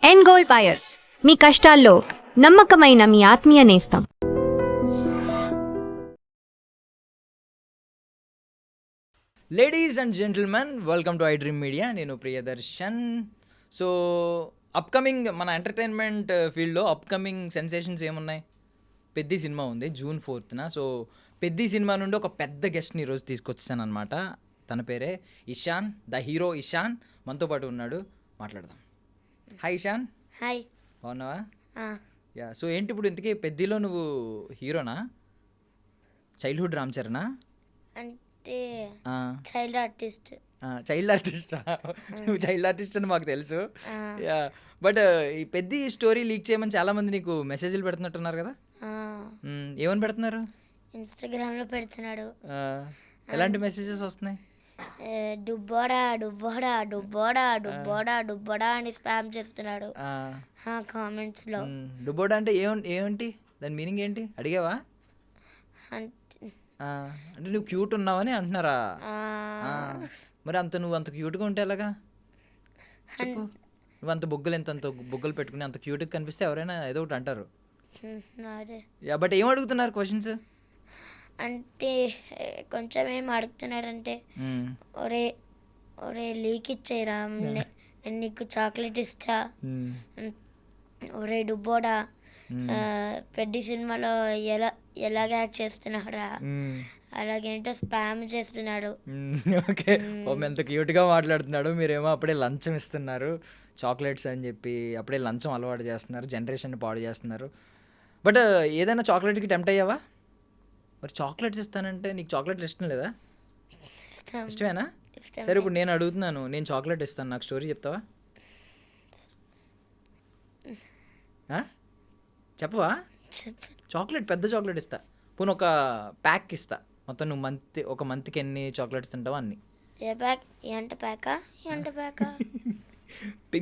End gold buyers, మీ కష్టాల్లో నమ్మకమైన మీ ఆత్మీయ నేస్తం. Ladies and gentlemen, welcome to I Dream Media. నేను ప్రియదర్శన్. సో అప్కమింగ్ మన ఎంటర్టైన్మెంట్ ఫీల్డ్లో అప్కమింగ్ సెన్సేషన్స్ ఏమున్నాయి? పెద్ది సినిమా ఉంది June 4th. So Peddi cinema నుండి ఒక పెద్ద గెస్ట్ని ఈరోజు తీసుకొచ్చాను అనమాట. తన పేరే ఇషాన్, ద హీరో ఇషాన్ మనతో పాటు ఉన్నాడు. మాట్లాడదాం. హాయ్ ఇషాన్. హాయ్. బాగున్నావా? యా. సో ఏంటి ఇప్పుడు ఇంతకీ పెద్దిలో నువ్వు హీరోనా? చైల్డ్హుడ్ రామ్ చరణా? అంటే చైల్డ్ ఆర్టిస్ట్. చైల్డ్ ఆర్టిస్టా? నువ్వు చైల్డ్ ఆర్టిస్ట్ అని మాకు తెలుసు. యా. బట్ ఈ పెద్ద స్టోరీ లీక్ చేయమని చాలా మంది నీకు మెసేజ్లు పెడుతున్నట్టున్నారు కదా? ఏమని పెడుతున్నారు? ఇన్స్టాగ్రామ్లో పెడుతున్నాడు. ఎలాంటి మెసేజెస్ వస్తున్నాయి? డుబ్బోడా డుబ్బోడా డుబ్బోడా డుబ్బోడా డుబ్బోడా అని స్పామ్ చేస్తున్నాడు కామెంట్స్లో. డుబ్బోడా అంటే ఏమిటి దాని మీనింగ్ ఏంటి అడిగావా? అంటే నువ్వు క్యూట్ ఉన్నావని అంటున్నారా? మరి నువ్వు అంత క్యూట్గా ఉంటే ఎలాగా? చెప్పు. నువ్వు అంత అంత బొగ్గలు పెట్టుకుని అంత క్యూట్గా కనిపిస్తే ఎవరైనా ఏదో ఒకటి అంటారు. యా. బట్ ఏం అడుగుతున్నారు క్వశ్చన్స్? అంటే కొంచెం ఏం అడుగుతున్నాడంటే, ఒరే ఒరే లీక్ ఇచ్చేయరా, నేను నీకు చాక్లెట్ ఇస్తా, ఒరే డుబ్బోడా పెద్ద సినిమాలో ఎలాగ యాక్ట్ చేస్తున్నాడా, అలాగేంటో స్పామ్ చేస్తున్నాడు. ఓకే. ఎంత క్యూట్గా మాట్లాడుతున్నాడు. మీరేమో అప్పుడే లంచం ఇస్తున్నారు, చాక్లెట్స్ అని చెప్పి అప్పుడే లంచం అలవాటు చేస్తున్నారు, జనరేషన్ పాడు చేస్తున్నారు. బట్ ఏదైనా చాక్లెట్కి టెంప్ట్ అయ్యావా? మరి చాక్లెట్స్ ఇస్తానంటే నీకు చాక్లెట్లు ఇష్టం లేదా? ఇష్టమేనా? సరే, ఇప్పుడు నేను అడుగుతున్నాను, నేను చాక్లెట్ ఇస్తాను, నాకు స్టోరీ చెప్తావా? చెప్పవా? చాక్లెట్, పెద్ద చాక్లెట్ ఇస్తా. పోనీ ఒక ప్యాక్ ఇస్తా. మొత్తం నువ్వు ఒక మంత్కి ఎన్ని చాక్లెట్స్ తింటావా అన్ని.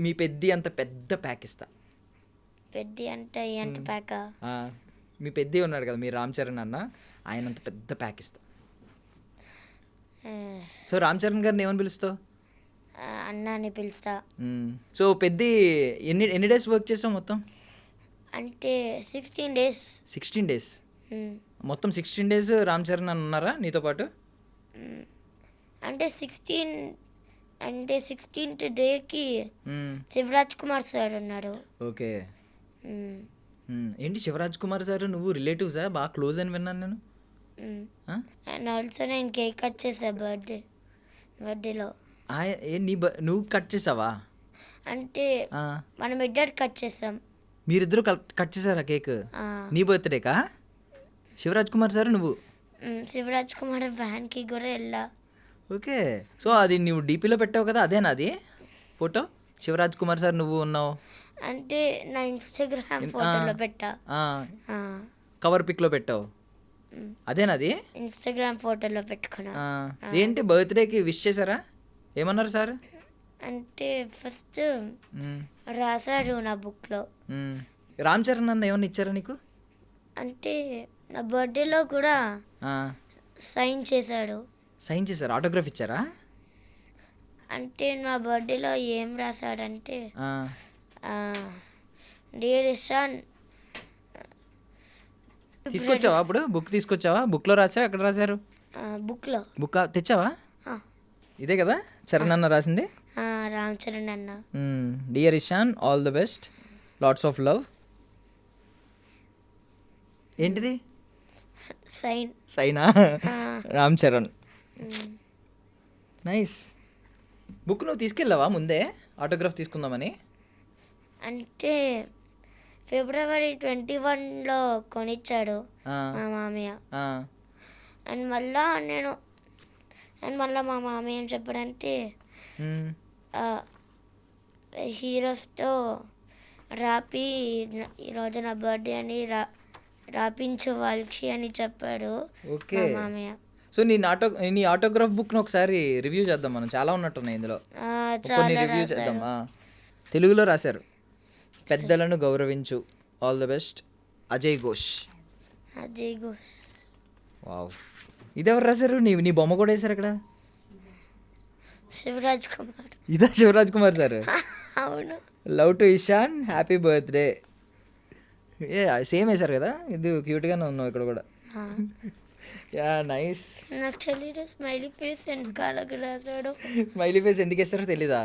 మీ పెద్ద అంత పెద్ద ప్యాక్ ఇస్తా. మీ పెద్ద ఉన్నాడు కదా, మీ రామ్ చరణ్ అన్న, ఆయన అంత పెద్ద ప్యాక్ ఇస్తా. సో రామ్ చరణ్ గారిని ఏమని పిలుస్తావు? అన్న అని పిలుస్తా. సో పెద్ద ఎన్ని డేస్ వర్క్ చేస్తావు మొత్తం? అంటే 16 డేస్. 16 డేస్ మొత్తం 16 డేస్ రామ్ చరణ్ అని ఉన్నారా నీతో పాటు? అంటే 16th డేకి శివరాజ్ కుమార్ సార్ ఉన్నాడు. ఓకే. ఏంటి శివరాజ్ కుమార్ సార్ నువ్వు రిలేటివ్సా? బాగా క్లోజ్ అని విన్నాను నేను. అండ్ ఆల్సో నేను కేక్ కట్ చేసా బర్త్డేలో. నువ్వు కట్ చేసావా? అంటే మనం ఇద్దరు కట్ చేసాం. మీరిద్దరు కట్ చేసారా కేక్? నీ బర్త్డేకా? శివరాజ్ కుమార్ సార్ నువ్వు? శివరాజ్ కుమార్ వ్యాన్కి కూడా వెళ్ళా. ఓకే. సో అది నువ్వు డీపీలో పెట్టావు కదా, అదేనా అది ఫోటో? శివరాజ్ కుమార్ సార్ నువ్వు ఉన్నావు అంటే నా ఇన్స్టాగ్రామ్ ఫోటోలో పెట్టా. కవర్ పిక్లో పెట్టావు, అదేనా అది? ఇన్స్టాగ్రామ్ ఫోటోలో పెట్టుకున్నా. ఏంటి బర్త్డేకి విష్ చేశారా? ఏమన్నారు సార్? అంటే ఫస్ట్ రాశారు నా బుక్లో. రామ్ చరణ్ అన్న ఏమన్నా ఇచ్చారా నీకు? అంటే నా బర్త్డేలో కూడా సైన్ చేశాడు. సైన్ చేశారు? ఆటోగ్రాఫ్ ఇచ్చారా? అంటే నా బర్త్డేలో ఏం రాశాడంటే, డియర్ ఇషాన్. తీసుకొచ్చావా అప్పుడు? బుక్ తీసుకొచ్చావా? బుక్లో రాసావా? ఎక్కడ రాశారు? బుక్ తెచ్చావా? ఇదే కదా చరణ్ అన్న రాసింది? రామ్ చరణ్ అన్న. Dear Ishan, all the best, lots of love. ఏంటిది? సైనా? రామ్ చరణ్. నైస్. బుక్ నువ్వు తీసుకెళ్ళావా ముందే ఆటోగ్రాఫ్ తీసుకుందామని? అంటే February 21 కొనిచ్చాడు మా మామయ్య. అండ్ మళ్ళా మా మామయ్య ఏం చెప్పాడంటే, హీరోస్తో రాపి ఈరోజు నా బర్త్డే అని రాపించు వాళ్ళకి అని చెప్పాడు మా మామయ్య. సో నీ ఆటోగ్రాఫ్ బుక్ను ఒకసారి రివ్యూ చేద్దాం మనం. చాలా ఉన్నట్టున్నాయి ఇందులో, కొన్ని రివ్యూ చేద్దాం. తెలుగులో రాశారు, పెద్దలను గౌరవించు, all the best, Ajay Ghosh. Wow. ఇదెవరు రాశారు? నీ బొమ్మ కూడా వేశారు అక్కడ. శివరాజ్ కుమార్. ఇదా శివరాజ్ కుమార్ సార్? అవును. Love to Ishan, happy birthday. ఏ సేమ్ వేశారు కదా, ఇది క్యూట్గానే ఉన్నావు ఇక్కడ కూడా. Yeah nice. నాకు తెలియదు స్మైలీ ఫేస్ వెనకాలకు రాశాడు. స్మైలీ ఫేస్ ఎందుకు వేస్తారో తెలీదా?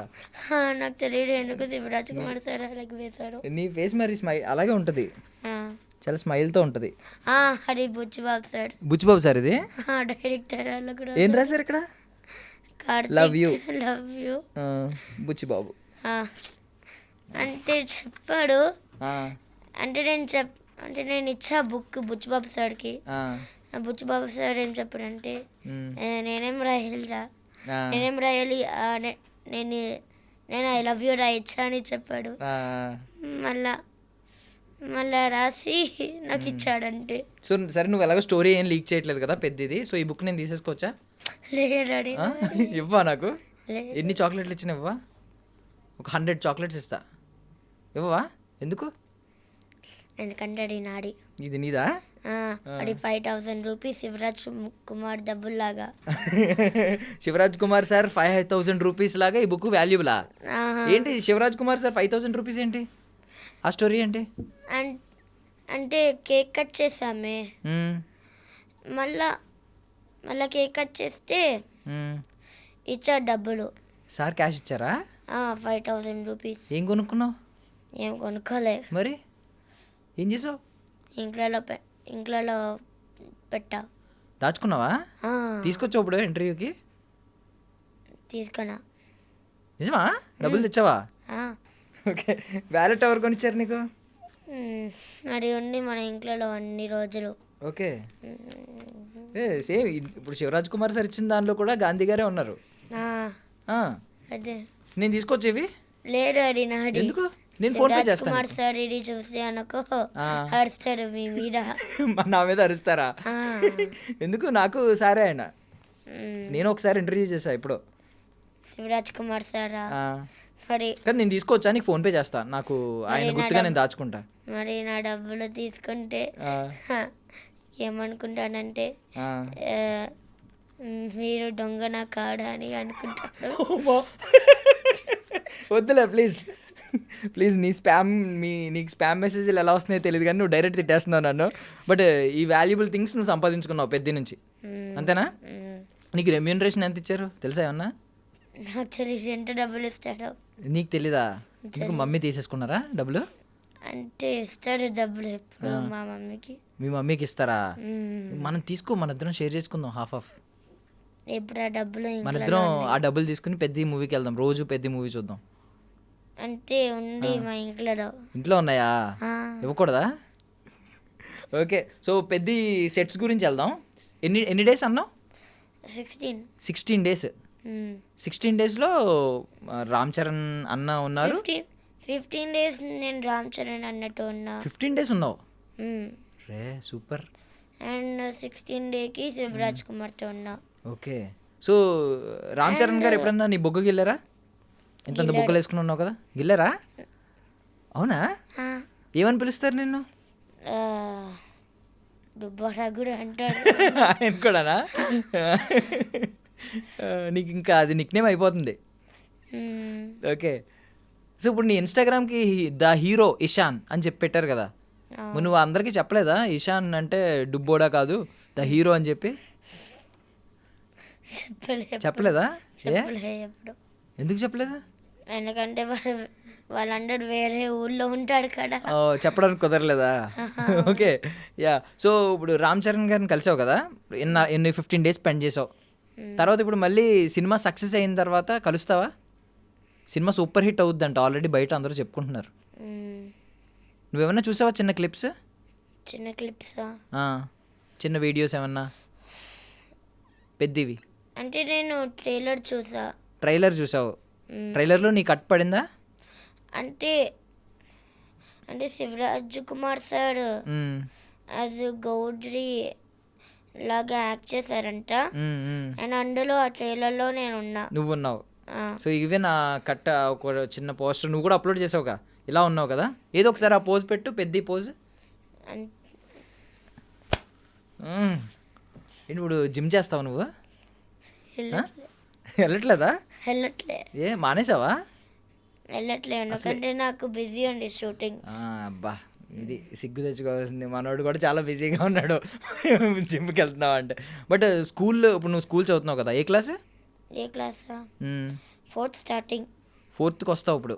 నాకు తెలియదు ఎందుకు శివరాజ్ కుమార్ సార్ అలాగే వేశాడు. నీ ఫేస్ మరి అలాగే ఉంటుంది, చాలా స్మైల్తో ఉంటుంది. అది బుచ్చిబాబు సార్. బుచ్చిబాబు సార్ ఇది డైరెక్టర్ అలాగే ఏం రాశారు ఇక్కడ? Love you. Love you Buchibabu అంటే చెప్పాడు. అంటే నేను ఇచ్చా బుక్ బుచ్చిబాబు సార్కి. బుచ్చిబాబు సార్ ఏం చెప్పాడంటే నేనేం రాయాలి నేను ఐ లవ్ యూ రాయచ్చా అని చెప్పాడు. మళ్ళా రాసి నాకు ఇచ్చాడంటే. సో సరే, నువ్వు ఎలాగో స్టోరీ ఏం లీక్ చేయట్లేదు కదా పెద్దది, సో ఈ బుక్ నేను తీసేసుకోవచ్చా? లేడాడి ఇవ్వా నాకు? ఎన్ని చాక్లెట్లు ఇచ్చిన ఇవ్వా? ఒక 100 చాక్లెట్స్ ఇస్తా, ఇవ్వవా? ఎందుకు? ఎందుకంటే అది నాడి. ఇది నీదా? అది 5,000 రూపీస్ శివరాజ్ కుమార్ డబ్బుల్లాగా. శివరాజ్ కుమార్ సార్ 5,000 రూపీస్ లాగా ఈ బుక్ వాల్యూబులా? ఏంటి శివరాజ్ కుమార్ సార్ 5,000 రూపీస్ ఏంటి? ఆ స్టోరీ ఏంటి? అంటే కేక్ కట్ చేసామే, మళ్ళా కేక్ కట్ చేస్తే ఇచ్చారు డబ్బులు. సార్ క్యాష్ ఇచ్చారా? 5,000 రూపీస్. ఏం కొనుక్కున్నావు? ఏం కొనుక్కోలే. మరి ఏం చేసావు? ఇంట్లో పెట్టా. దాచుకున్నావా? తీసుకొచ్చావు ఇప్పుడు ఇంటర్వ్యూకి? తీసుకున్నా. నిజమా? డబ్బులు తెచ్చావా? ఓకే. వ్యాలెట్ ఎవరు కొనిచ్చారు నీకు? అది ఉండి మన ఇంట్లో అన్ని రోజులు. ఓకే. సేమ్ ఇప్పుడు శివరాజ్ కుమార్ సార్ ఇచ్చిన దానిలో కూడా గాంధీ గారే ఉన్నారు. అదే నేను తీసుకొచ్చేవి లేదు, అది నాది. ఎందుకు? నేను ఫోన్ పే చేస్తాను. కుమార్ సార్ ఇది చూసి అనుకో అరుస్తారు మీ మీద. నా మీద అరుస్తారా? ఎందుకు? నాకు సారే ఆయన. నేను ఒకసారి ఇంటర్వ్యూ చేశా ఇప్పుడు. శివరాజ్ కుమార్ సారా? మరి కానీ నేను తీసుకోవచ్చా? నీకు ఫోన్ పే చేస్తా, నాకు ఆయన గుర్తుగా నేను దాచుకుంటా. మరి నా డబ్బులు తీసుకుంటే ఏమనుకుంటానంటే మీరు దొంగ నా కాడా అని అనుకుంటారు. వద్దులే ప్లీజ్ ప్లీజ్. నీకు స్పామ్ మెసేజ్లు ఎలా వస్తున్నాయో తెలియదు కానీ నువ్వు డైరెక్ట్ తిట్టేస్తున్నావు నన్ను. బట్ ఈ వాల్యుబుల్ థింగ్స్ నువ్వు సంపాదించుకున్నావు పెద్ద నుంచి, అంతేనా? నీకు రెమ్యూనరేషన్ ఎంత ఇచ్చారు తెలుసా ఏమన్నా? నాకు తెలియదు ఎంత డబ్బులు ఇస్తాడో. నీకు తెలీదా? నీకు మమ్మీ తీసేసుకున్నారా డబ్బులు? అంటే ఇస్తాడు డబ్బులు ఎప్పుడు మా మమ్మీకి. మీ మమ్మీకి ఇస్తారా? మనం తీసుకో, మన ఇద్దరం షేర్ చేసుకుందాం హాఫ్. ఎప్పుడు ఆ డబ్బులు మన ఇద్దరం ఆ డబ్బులు తీసుకుని పెద్ద మూవీకి వెళ్దాం, రోజు పెద్ద మూవీ చూద్దాం. అంటే ఉంది మా ఇంట్లో ఉన్నాయా? ఇవ్వకూడదా? ఓకే. సో పెద్ద సెట్స్ గురించి వెళ్దాం. ఎన్ని డేస్ అన్నావు? 16 డేస్. 16 డేస్లో రామ్ చరణ్ అన్న ఉన్నారు. 15 డేస్ నేను రామ్ చరణ్ అన్నట్టు ఉన్నా. 15 డేస్ ఉన్నావు రే, సూపర్. అండ్ 16 డేకి శివరాజ్ కుమార్తో ఉన్నా. ఓకే. సో రామ్ చరణ్ గారు ఎప్పుడన్నా నీ బొగ్గకి వెళ్ళారా? ఇంతంత బొగ్గలు వేసుకుని ఉన్నావు కదా, గిల్లారా? అవునా? ఏమని పిలుస్తారు నిన్ను? దుబ్బారా కూడా అంటారు. ఆయన కూడానా? నీకు ఇంకా అది నిక్నేమ్ అయిపోతుంది. ఓకే. సో ఇప్పుడు నీ ఇన్స్టాగ్రామ్కి ద హీరో ఇషాన్ అని చెప్పి పెట్టారు కదా, నువ్వు అందరికీ చెప్పలేదా ఇషాన్ అంటే డుబ్బోడా కాదు ద హీరో అని చెప్పి? చెప్పలేదా? ఎందుకు చెప్పలేదా? ఎందుకంటే వాళ్ళందరూ వేరే ఊళ్ళో ఉంటాడు కదా, చెప్పడానికి కుదరలేదా? ఓకే. యా. సో ఇప్పుడు రామ్ చరణ్ గారిని కలిసావు కదా, ఎన్ని 15 డేస్ స్పెండ్ చేసావు. తర్వాత ఇప్పుడు మళ్ళీ సినిమా సక్సెస్ అయిన తర్వాత కలుస్తావా? సినిమా సూపర్ హిట్ అవుద్దంట, ఆల్రెడీ బయట అందరూ చెప్పుకుంటున్నారు. నువ్వేమన్నా చూసావా చిన్న క్లిప్స్? చిన్న వీడియోస్ ఏమన్నా పెద్దవి? అంటే నేను ట్రైలర్ చూసావు. ట్రైలర్లో నీ కట్ పడిందా? అంటే శివరాజ్ కుమార్ సార్ యాజ్ గౌడ్రి లాగా యాక్ట్ చేశారంట. అండ్ అందులో ఆ ట్రైలర్లో నేను ఉన్నా. నువ్వు ఉన్నావు. సో ఇవే నా కట్ట ఒక చిన్న పోస్టర్ నువ్వు కూడా అప్లోడ్ చేసావుగా, ఇలా ఉన్నావు కదా. ఏదో ఒకసారి ఆ పోజ్ పెట్టు, పెద్ద పోజ్. ఇప్పుడు జిమ్ చేస్తావు నువ్వు? వెళ్ళట్లేదా? ఏ మానేసావా? వెళ్ళట్లేదు ఎందుకంటే నాకు బిజీ ఉంది షూటింగ్. అబ్బా ఇది సిగ్గు తెచ్చుకోవాల్సింది, మనోడు కూడా చాలా బిజీగా ఉన్నాడు జిమ్కి వెళ్తున్నావు అంటే. బట్ స్కూల్లో ఇప్పుడు నువ్వు స్కూల్ చదువుతున్నావు కదా, ఏ క్లాస్? ఏ క్లాస్? 4th starting. 4th వస్తావు ఇప్పుడు.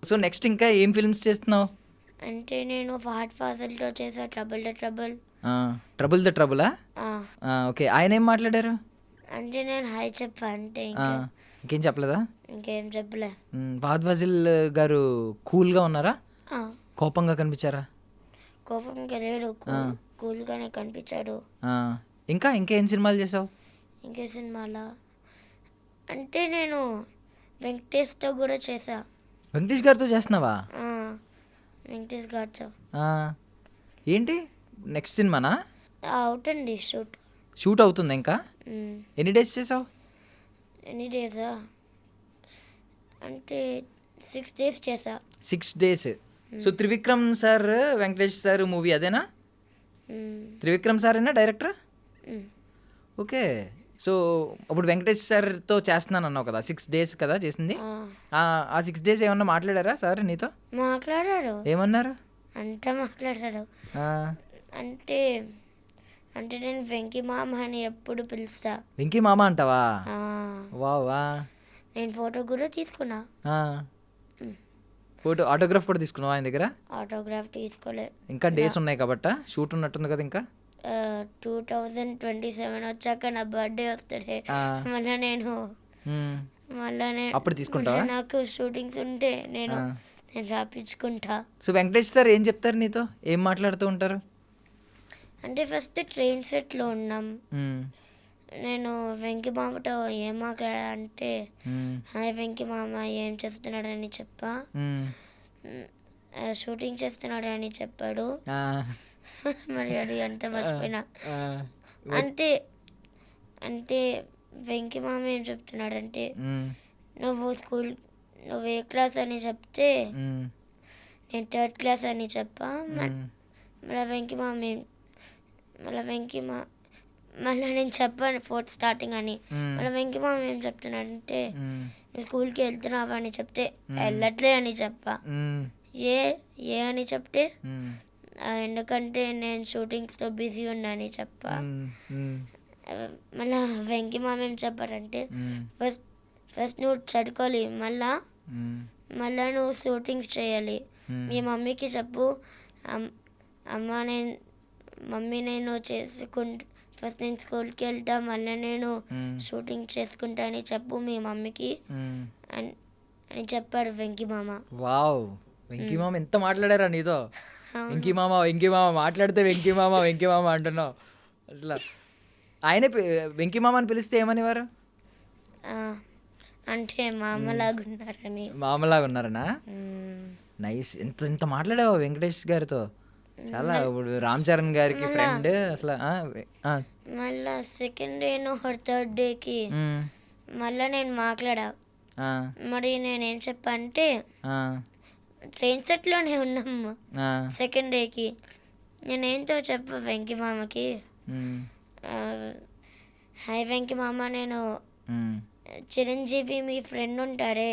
సో నెక్స్ట్ ఇంకా ఏం ఫిల్మ్స్ చేస్తున్నావు? అంటే నేను ఫహద్ ఫాజిల్తో చేసా trouble the trouble. Trouble the ట్రబులా? ఓకే, ఆయన ఏం మాట్లాడారు? అంటే నేను హాయ్ చెప్పా అంతే, ఇంకేం చెప్పలేదా? ఇంకేం చెప్పలే. ఫహద్ ఫాజిల్ గారు కూల్గా ఉన్నారా, కోపంగా కనిపించారా? కోపంగా లేడు, కూల్గానే కనిపించాడు. ఇంకేం సినిమాలు చేసావు? ఇంకే సినిమాలా అంటే నేను వెంకటేష్తో కూడా చేసా. వెంకటేష్ గారితో చేస్తున్నావా? వెంకటేష్ గారితో. ఏంటి నెక్స్ట్ సినిమానా? అవుతుంది షూట్ అవుతుంది ఇంకా. ఎన్ని డేస్ చేసావు? ఎన్ని డేసా అంటే 6 days చేసా. 6 days. So Trivikram sir Venkatesh sir movie అదేనా? త్రివిక్రమ్ సార్ అయినా డైరెక్టర్? ఓకే. సో అప్పుడు వెంకటేష్ సార్తో చేస్తున్నాను అన్నావు కదా, 6 days కదా చేసింది. ఆ 6 days ఏమన్నా మాట్లాడారా సార్ నీతో? మాట్లాడారు. ఏమన్నారు? అంతా మాట్లాడారు. అంటే నేను వెంకీ మామ అని ఎప్పుడు పిలుస్తా. వెంకీ మామ అంటావా? వా నేను ఫోటో కూడా తీసుకున్నా. ఫోటో ఆటోగ్రాఫ్ కూడా తీసుకున్నావా ఆయన దగ్గర? ఆటోగ్రాఫ్ తీసుకోలే, ఇంకా డేస్ ఉన్నాయి కాబట్ట. షూట్ ఉన్నట్టుంది కదా ఇంకా. 2027 వచ్చాక నా బర్త్డే వస్తుంది, మళ్ళీ నేను అప్పుడు తీసుకుంటావా? నాకు షూటింగ్స్ ఉంటే నేను రాపించుకుంటా. సో వెంకటేష్ సార్ ఏం చెప్తారు నీతో, ఏం మాట్లాడుతూ ఉంటారు? అంటే ఫస్ట్ ట్రైన్ సెట్లో ఉన్నాం, నేను వెంకీ మామతో ఏం మాట్లాడా అంటే హాయ్ వెంకీ మామ ఏం చేస్తున్నాడని చెప్పా. షూటింగ్ చేస్తున్నాడని చెప్పాడు. మరి అది అంత మర్చిపోయినా. అంటే వెంకీ మామ ఏం చెప్తున్నాడంటే నువ్వు ఏ క్లాస్ అని చెప్తే నేను 3rd class అని చెప్పా. మళ్ళీ నేను చెప్పాను 4th స్టార్టింగ్ అని. మళ్ళీ వెంకీ మామ ఏం చెప్తున్నాడంటే నువ్వు స్కూల్కి వెళ్తున్నావా అని చెప్తే వెళ్ళట్లే అని చెప్పా. ఏ అని చెప్తే ఎందుకంటే నేను షూటింగ్స్తో బిజీ ఉన్నా అని చెప్పా. మళ్ళీ వెంకీ మామ ఏం చెప్పారంటే ఫస్ట్ నువ్వు చదువుకోవాలి, మళ్ళా నువ్వు షూటింగ్స్ చేయాలి. మీ మమ్మీకి చెప్పు మమ్మీ నేను ఫస్ట్ నేను స్కూల్కి వెళ్తా, మళ్ళీ నేను షూటింగ్ చేసుకుంటా అని చెప్పు మీ మమ్మీకి అని చెప్పాడు వెంకీ మామ. వావ్, వెంకీ మామ ఎంత మాట్లాడారా నీతో? వెంకీ మామ మాట్లాడితే వెంకీ మామ అంటున్నావు అసలు. ఆయన వెంకీ మామ అని పిలిస్తే ఏమనేవారు? అంటే మామలాగా ఉన్నారనా? నైస్. ఎంత మాట్లాడావా వెంకటేష్ గారితో? చాలా. ఇప్పుడు రామ్ చరణ్ గారికి ఫ్రెండ్ అసలు. మళ్ళా 2nd day 3rd dayకి మళ్ళీ నేను మాట్లాడా. మరి నేనేం చెప్పా అంటే ట్రైన్ సెట్లోనే ఉన్నాము 2nd dayకి. నేనేంతో చెప్పా వెంకీ మామకి హాయ్ వెంకీ మామ, నేను చిరంజీవి మీ ఫ్రెండ్ ఉంటాడే,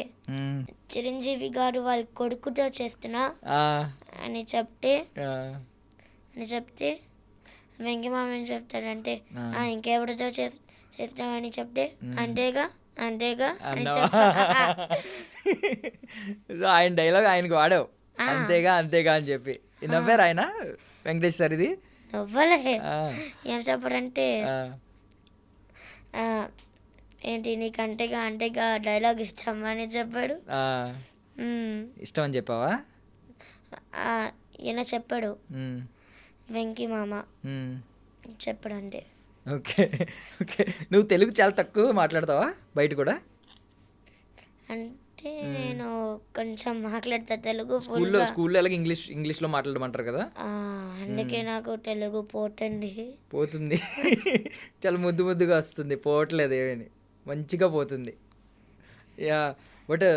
చిరంజీవి గారు వాళ్ళ కొడుకుతో చేస్తున్నా అని చెప్తే వెంకీ మామ ఏం చెప్తాడంటే ఇంకెవరితో చేస్తామని చెప్తే అంతేగా అని చెప్తా. ఆయన డైలాగ్ ఆయనకు వాడావు, అంతేగా అని చెప్పి. నవ్వారు ఆయన వెంకటేష్ సార్? ఇది నవ్వలే. ఏం చెప్పారంటే ఏంటి నీకు అంటేగా డైలాగ్ ఇష్టం అని చెప్పాడు. ఇష్టం అని చెప్పావా? ఈయన చెప్పాడు వెంకీ మామ చెప్పాడు. అంటే ఓకే. నువ్వు తెలుగు చాలా తక్కువ మాట్లాడతావా బయట కూడా? అంటే నేను కొంచెం మాట్లాడతా తెలుగు. స్కూల్లో ఎలాగ ఇంగ్లీష్లో మాట్లాడమంటారు కదా, అందుకే నాకు తెలుగు పోతుంది. చాలా ముద్దుగా వస్తుంది, పోవట్లేదు ఏమని, మంచిగా పోతుంది. యా, బట్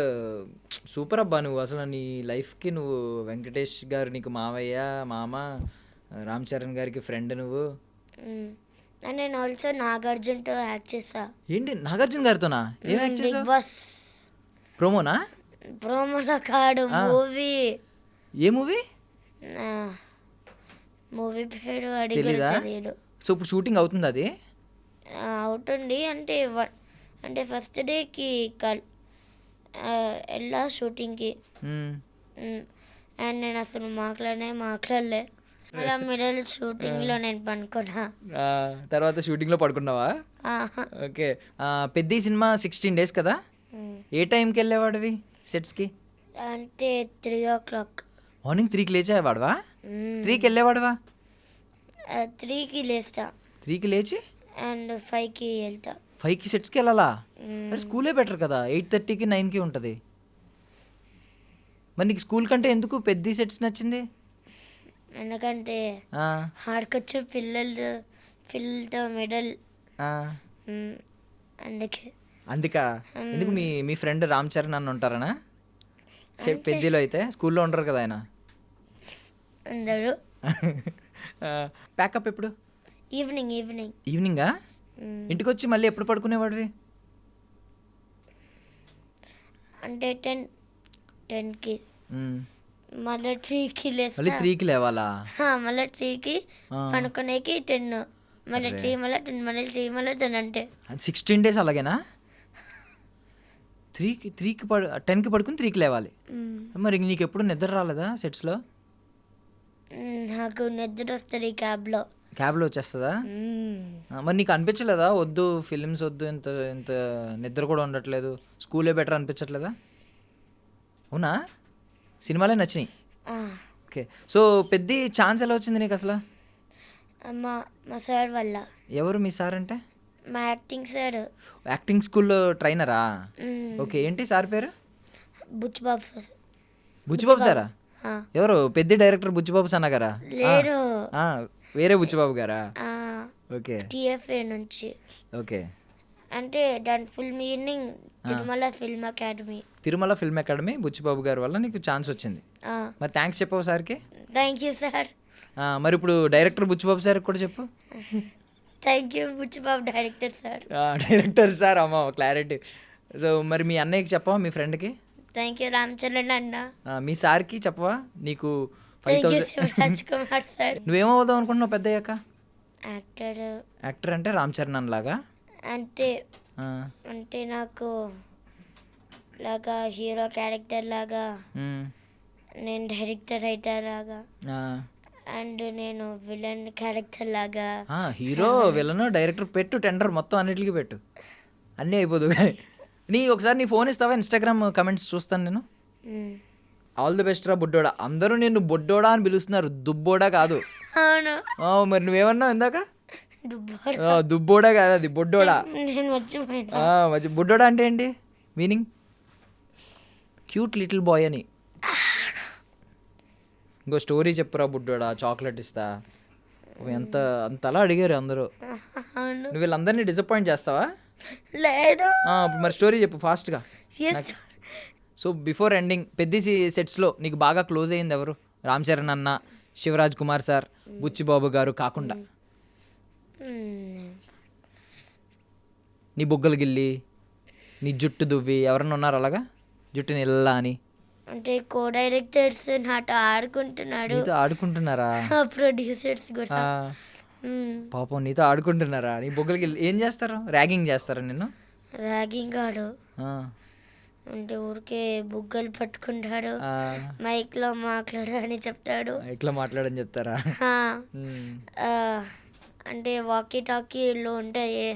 సూపర్ అబ్బా నువ్వు అసలు. నీ లైఫ్కి నువ్వు వెంకటేష్ గారు నీకు మామ, రామ్ చరణ్ గారికి ఫ్రెండ్ నువ్వు. నేను ఆల్సో నాగార్జున్తో యాక్ట్ చేసా. ఏంటి నాగార్జున గారితోనా? ఏం యాక్ట్ చేసావు? బిగ్ బాస్ ప్రోమోనా? ప్రోమోలో కాడు, మూవీ. ఏ మూవీ? మూవీ పేరు అడిగి తెలీదా? తెలియదు. సో ఇప్పుడు షూటింగ్ అవుతుంది అది? అవుతుంది అంటే అంటే ఫస్ట్ డేకి వెళ్ళా షూటింగ్కి. అండ్ నేను అసలు మాట్లాడలే. అలా మిడిల్ షూటింగ్లో నేను పనుకున్నా. తర్వాత షూటింగ్లో పడుకున్నావా? ఓకే. పెద్ద సినిమా 16 days కదా? ఏ టైంకి వెళ్ళేవాడివి సెట్స్కి? అంటే 3 o'clock. మార్నింగ్ 3కి లేచేవాడువా? 3కి వెళ్ళేవాడువా? 3కి లేస్తా. 3కి లేచి అండ్ 5కి వెళ్తా. 5కి సెట్స్కి వెళ్ళాలా? మరి స్కూలే బెటర్ కదా, 8:30కి 9కి ఉంటుంది. మరి నీకు స్కూల్ కంటే ఎందుకు పెద్ద సెట్స్ నచ్చింది? ఎందుకంటే ఆడుకొచ్చు పిల్లలతో మిడల్, అందుకా? ఎందుకు మీ ఫ్రెండ్ రామ్ చరణ్ అన్న ఉంటారనా పెద్దలో? అయితే స్కూల్లో ఉండరు కదా ఆయన. అందరూ. ప్యాకప్ ఎప్పుడు? ఈవినింగా. ఇంటికి వచ్చి మళ్ళీ ఎప్పుడు పడుకునేవాడివి? అంటే 10కి. మళ్ళీ 3కి లేస్తా. మళ్ళీ 3కి లేవాలా? మళ్ళీ 3కి పనుకునేకి 10. మళ్ళీ 3 మళ్ళీ 10 మళ్ళీ 3 మళ్ళీ 10 అంటే 16 days అలాగేనా? 10కి 10కి 3కి లేవాలి. మరి నీకు ఎప్పుడు నిద్ర రాలేదా సెట్స్లో? నాకు నిద్ర వస్తుంది క్యాబ్లో వచ్చేస్తుందా? మరి నీకు అనిపించలేదా వద్దు ఫిలిమ్స్ వద్దు, ఇంత ఇంత నిద్ర కూడా ఉండట్లేదు, స్కూలే బెటర్ అనిపించట్లేదా? అవునా? సినిమాలే నచ్చినాయి. ఓకే. సో పెద్ద ఛాన్స్ ఎలా వచ్చింది నీకు అసలు? మా సార్ వల్ల. ఎవరు మీ సార్ అంటే? మా యాక్టింగ్ సార్. యాక్టింగ్ స్కూల్లో ట్రైనరా? ఓకే. ఏంటి సార్ పేరు? బుచ్చిబాబు సారా? ఎవరు? పెద్ద డైరెక్టర్ బుచ్చిబాబు సన్న గారా? లేరు, వేరే బుచ్చిబాబు గారా? ఓకే. TFA నుంచి. ఓకే. అంటే దాని full meaning Tirumala film academy. Buchibabu గారి వల్ల నీకు ఛాన్స్ వచ్చింది. మరి థ్యాంక్స్ చెప్పావు సార్కి? Thank you sir. మరి ఇప్పుడు డైరెక్టర్ బుచ్చిబాబు సార్ కూడా చెప్పు. Thank you Buchibabu director sir. అమ్మ క్లారిటీ. సో మరి మీ అన్నయ్యకి చెప్పవా, మీ ఫ్రెండ్కి? థ్యాంక్ యూ రామ్ చరణ్ అన్న. మీ సార్కి చెప్పవా? నీకు 5,000. శివరాజ్ కుమార్ సార్. నువ్వేమవుదాం అనుకుంటున్నావు పెద్ద అయ్యాక? యాక్టర్ అంటే రామ్ చరణ్ అన్నలాగా? అంటే నాకు లాగా హీరో క్యారెక్టర్ లాగా, నేను డైరెక్టర్ రైటర్ లాగా, అండ్ నేను విలన్ క్యారెక్టర్ లాగా. హీరో, విలన్, డైరెక్టర్ పెట్టు, టెండర్ మొత్తం అన్నిటికీ పెట్టు, అన్నీ అయిపోదు. కానీ ఒకసారి నీ ఫోన్ ఇస్తావా? ఇన్స్టాగ్రామ్ కమెంట్స్ చూస్తాను నేను. ఆల్ ది బెస్ట్ రా బుడ్డోడా. అందరూ నిన్ను బొడ్డోడా అని పిలుస్తున్నారు, దుబ్బోడా కాదు. అవును. మరి నువ్వేమన్నావు ఇందాక? దుబ్బోడా కాదు, అది బొడ్డోడా. బుడ్డోడా అంటే ఏంటి మీనింగ్? క్యూట్ లిటిల్ బాయ్ అని. ఇంకో స్టోరీ చెప్పురా బుడ్డోడా, చాక్లెట్ ఇస్తా. అంతలా అడిగారు అందరూ. నువ్వు వీళ్ళందరినీ డిసప్పాయింట్ చేస్తావా? లేదు. మరి స్టోరీ చెప్పు ఫాస్ట్గా. సో బిఫోర్ ఎండింగ్ పెద్ద సెట్స్లో నీకు బాగా క్లోజ్ అయ్యింది ఎవరు? రామ్ చరణ్ అన్న, శివరాజ్ కుమార్ సార్, బుచ్చిబాబు గారు కాకుండా నీ బొగ్గలు గిల్లి, నీ జుట్టు దువ్వి ఎవరన్నా ఉన్నారు అలాగా? జుట్టు నిల్లా అని. అంటే కో డైరెక్టర్స్ నాతో ఆడుకుంటున్నారా? ప్రొడ్యూసర్స్ కూడా. పాపం నీతో ఆడుకుంటున్నారా? నీ బొగ్గలు గిల్లి ఏం చేస్తారు? ర్యాగింగ్ చేస్తారా నిన్ను? ర్యాగింగ్ కాదు, అంటే ఊరికే బుగ్గలు పట్టుకుంటాడు, మైక్లో మాట్లాడని చెప్తారా? అంటే వాకీ టాకీలో ఉంటాయి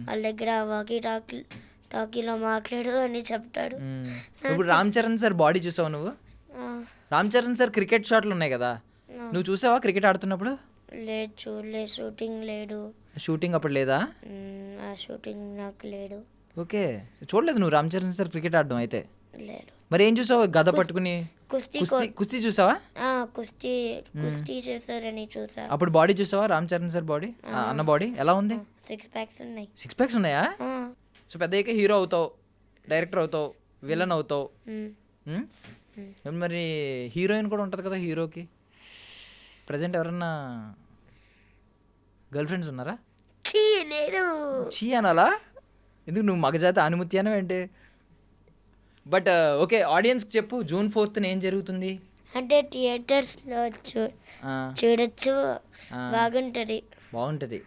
వాళ్ళ దగ్గర, వాకీ టాకీలో మాట్లాడు అని చెప్తాడు. ఇప్పుడు రామ్ చరణ్ సార్ బాడీ చూసావు నువ్వు? రామ్ చరణ్ సార్ క్రికెట్ షాట్లు ఉన్నాయి కదా, నువ్వు చూసావా క్రికెట్ ఆడుతున్నప్పుడు? లేదు, చూడలేదు. షూటింగ్ అప్పుడు లేదా? షూటింగ్ నాకు లేదు. ఓకే, చూడలేదు నువ్వు రామ్ చరణ్ సార్ క్రికెట్ ఆడడం అయితే? లేదు. మరి ఏం చూసావు? గద పట్టుకుని కుస్తీ చూసావా? కుస్తీ చేస్తారని చూసా. అప్పుడు బాడీ చూసావా రామ్ చరణ్ సార్ బాడీ? అన్న బాడీ ఎలా ఉంది? 6 packs ఉన్నాయి. 6 packs ఉన్నాయా? సో పెద్దయ్యాక హీరో అవుతావు, డైరెక్టర్ అవుతావు, విలన్ అవుతావు. మరి హీరోయిన్ కూడా ఉంటుంది కదా హీరోకి. ప్రజెంట్ ఎవరన్నా గర్ల్ ఫ్రెండ్స్ ఉన్నారా? లేడు. చీ అనాలా? ఎందుకు? నువ్వు మగజాతి అనుమతి అనవేంటి? బట్ ఓకే, ఆడియన్స్కి చెప్పు జూన్ 4th ఏం జరుగుతుంది. అంటే థియేటర్స్లో చూడొచ్చు, బాగుంటుంది. బాగుంటుంది.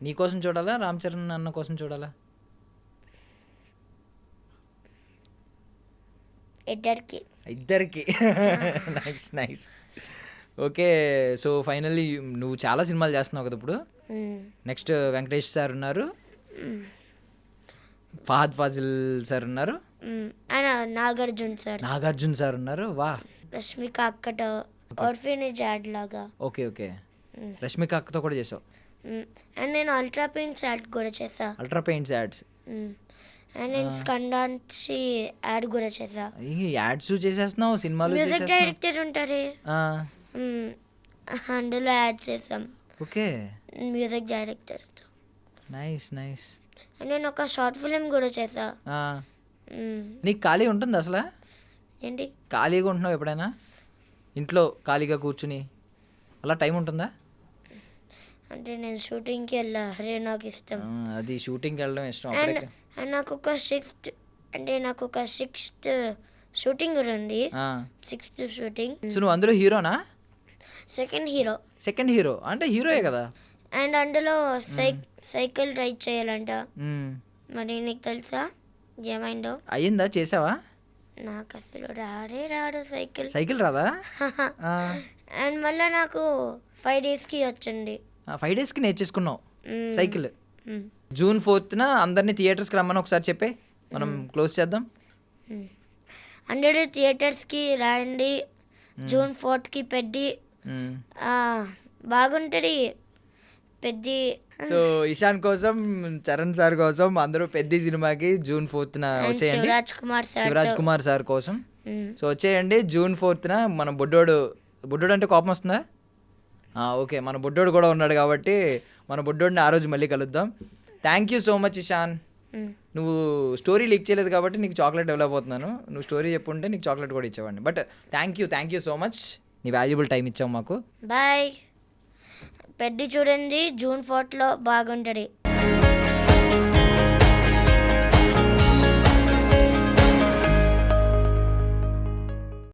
నీ కోసం చూడాలా, రామ్ చరణ్ అన్న కోసం చూడాలా? ఇద్దరికి. Nice nice. Okay, so finally నువ్వు చాలా సినిమాలు చేస్తున్నావు కదా ఇప్పుడు. నెక్స్ట్ వెంకటేష్ సార్ ఉన్నారు, ఫహద్ ఫాజిల్ సార్ ఉన్నారు, నాగార్జున సార్ ఉన్నారు. వా, రష్మిక అక్కతో ఆర్ఫనేజ్ యాడ్ లాగా. ఓకే ఓకే, రష్మిక అక్కతో కూడా చేసావు. అండ్ నేను అల్ట్రా పెయింట్స్ యాడ్ కూడా చేసా. Ultra paints ads. అండ్ నేను స్కండాన్సి యాడ్ కూడా చేసా. యాడ్స్ చేసేస్తున్నావు, సినిమాలు మ్యూజిక్ డైరెక్టర్ ఉంటారే, అందులో యాడ్ చేసాం. ఓకే, మ్యూజిక్ డైరెక్టర్తో. Nice nice. నేను ఒక షార్ట్ ఫిలిం కూడా చేసా. నీకు ఖాళీ ఉంటుంది అసలు? ఏంటి ఖాళీగా ఉంటున్నావు ఎప్పుడైనా? ఇంట్లో ఖాళీగా కూర్చుని అలా టైం ఉంటుందా? అంటే నేను షూటింగ్కి వెళ్ళా, అరే నాకు ఇష్టం. అది షూటింగ్కి వెళ్ళడం ఇష్టం. అండ్ నాకు ఒక సిక్స్త్ షూటింగ్ కూడా ఉంది. 6th shooting. సో నువ్వు అందులో హీరోనా? సెకండ్ హీరో అంటే హీరోయే కదా. అండ్ అందులో సైకిల్ రైడ్ చేయాలంట. మరి నీకు తెలుసా ఏమైందో? అయ్యిందా, చేసావా? నాకు అసలు రాడు సైకిల్ రాదా? అండ్ మళ్ళీ నాకు 5 daysకి వచ్చింది. 5 daysకి నేర్చేసుకున్నావు సైకిల్. జూన్ 4th అందరినీ థియేటర్స్కి రమ్మని ఒకసారి చెప్పే, మనం క్లోజ్ చేద్దాం. అందరూ థియేటర్స్కి రండి, జూన్ 4th పెద్ది బాగుంటుంది. పెద్ది. సో ఇషాన్ కోసం, చరణ్ సార్ కోసం అందరూ పెద్ద సినిమాకి జూన్ 4th వచ్చేయండి. శివరాజ్ కుమార్ సార్ కోసం సో వచ్చేయండి జూన్ 4th. మన బుడ్డోడు అంటే కోపం వస్తుందా? ఓకే, మన బుడ్డోడు కూడా ఉన్నాడు కాబట్టి మన బుడ్డోడిని ఆ రోజు మళ్ళీ కలుద్దాం. Thank you so much Ishan. నువ్వు స్టోరీ లీక్ చేయలేదు కాబట్టి నీకు చాక్లెట్ డెవలప్ అవుతున్నాను. నువ్వు స్టోరీ చెప్పుంటే నీకు చాక్లెట్ కూడా ఇచ్చేవాడిని. But thank you so much, నీ వాల్యుబుల్ టైం ఇచ్చావు మాకు. బాయ్. పెద్ద చూడండి, జూన్ 4th బాగుంటుంది.